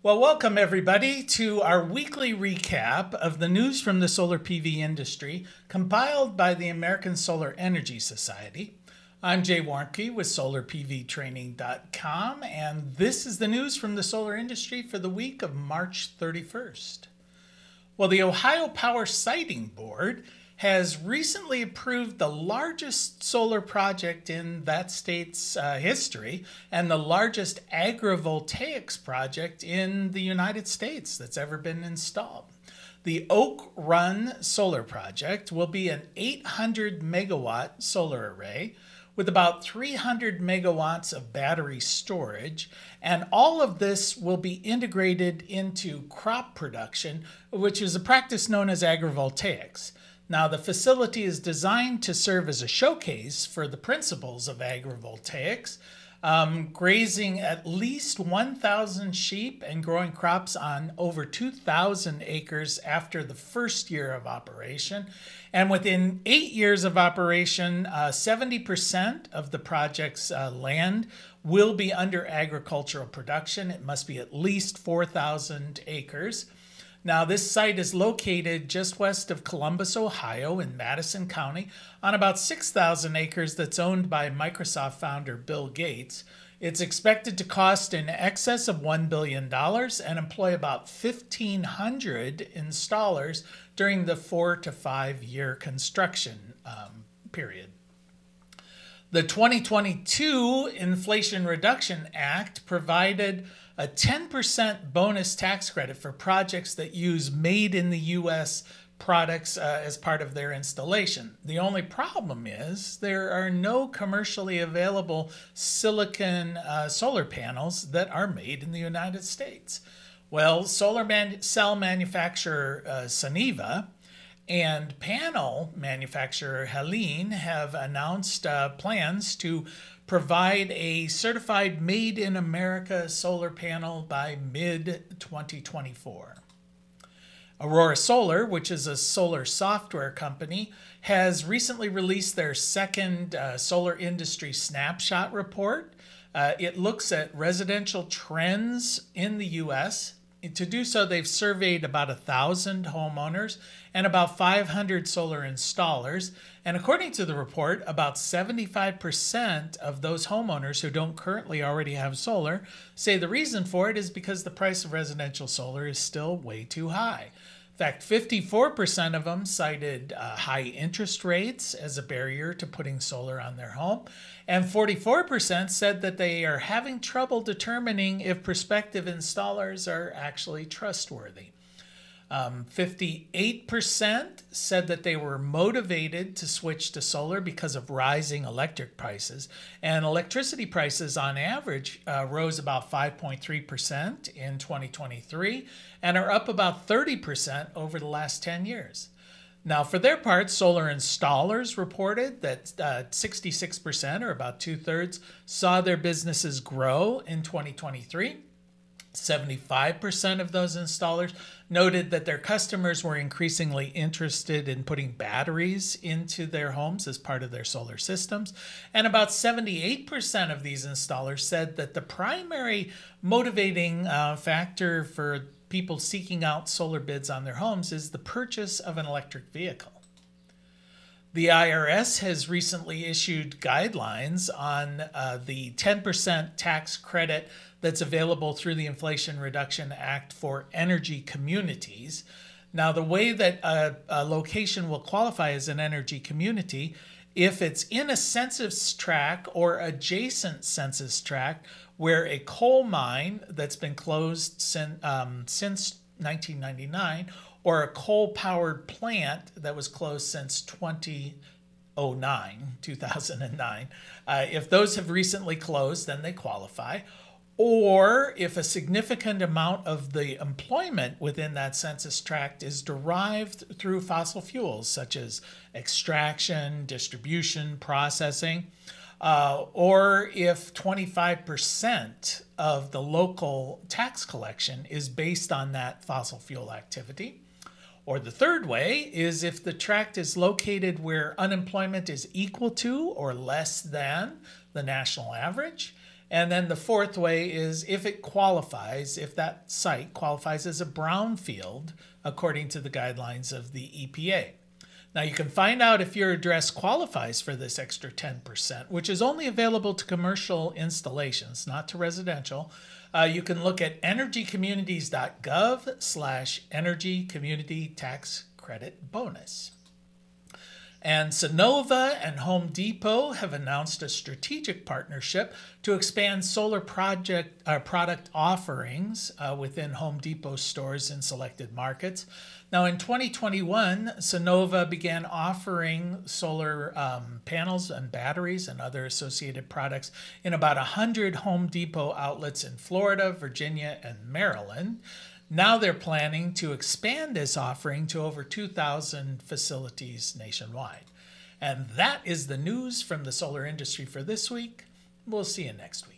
Well, welcome everybody to our weekly recap of the news from the solar PV industry compiled by the American Solar Energy Society. I'm Jay Warmke with SolarPVTraining.com, and this is the news from the solar industry for the week of March 31st. Well, the Ohio Power Siting Board has recently approved the largest solar project in that state's history and the largest agrivoltaics project in the United States that's ever been installed. The Oak Run Solar Project will be an 800 megawatt solar array with about 300 megawatts of battery storage, and all of this will be integrated into crop production, which is a practice known as agrivoltaics. Now, the facility is designed to serve as a showcase for the principles of agrivoltaics, grazing at least 1,000 sheep and growing crops on over 2,000 acres after the first year of operation. And within 8 years of operation, 70% of the project's land will be under agricultural production. It must be at least 4,000 acres. Now, this site is located just west of Columbus, Ohio, in Madison County, on about 6,000 acres that's owned by Microsoft founder Bill Gates. It's expected to cost in excess of $1 billion and employ about 1,500 installers during the 4 to 5 year construction period. The 2022 Inflation Reduction Act provided a 10% bonus tax credit for projects that use made in the U.S. products as part of their installation. The only problem is there are no commercially available silicon solar panels that are made in the United States. Well, cell manufacturer Sova and panel manufacturer Helene have announced plans to provide a certified Made in America solar panel by mid-2024. Aurora Solar, which is a solar software company, has recently released their second solar industry snapshot report. It looks at residential trends in the U.S. To do so, they've surveyed about 1,000 homeowners and about 500 solar installers. And according to the report, about 75% of those homeowners who don't currently already have solar say the reason for it is because the price of residential solar is still way too high. In fact, 54% of them cited high interest rates as a barrier to putting solar on their home, and 44% said that they are having trouble determining if prospective installers are actually trustworthy. 58% said that they were motivated to switch to solar because of rising electric prices, and electricity prices on average rose about 5.3% in 2023 and are up about 30% over the last 10 years. Now, for their part, solar installers reported that 66%, or about 2/3, saw their businesses grow in 2023. 75% of those installers noted that their customers were increasingly interested in putting batteries into their homes as part of their solar systems. And about 78% of these installers said that the primary motivating factor for people seeking out solar bids on their homes is the purchase of an electric vehicle. The IRS has recently issued guidelines on the 10% tax credit that's available through the Inflation Reduction Act for energy communities. Now, the way that a location will qualify as an energy community, if it's in a census tract or adjacent census tract where a coal mine that's been closed since 1999, or a coal-powered plant that was closed since 2009. If those have recently closed, then they qualify. Or if a significant amount of the employment within that census tract is derived through fossil fuels, such as extraction, distribution, processing, or if 25% of the local tax collection is based on that fossil fuel activity. Or the third way is if the tract is located where unemployment is equal to or less than the national average. And then the fourth way is if it qualifies, if that site qualifies as a brownfield according to the guidelines of the EPA. Now you can find out if your address qualifies for this extra 10%, which is only available to commercial installations, not to residential. You can look at energycommunities.gov/energy community tax credit bonus. And Sova and Home Depot have announced a strategic partnership to expand solar product offerings within Home Depot stores in selected markets. Now in 2021, Sova began offering solar panels and batteries and other associated products in about 100 Home Depot outlets in Florida, Virginia, and Maryland. Now they're planning to expand this offering to over 2,000 facilities nationwide. And that is the news from the solar industry for this week. We'll see you next week.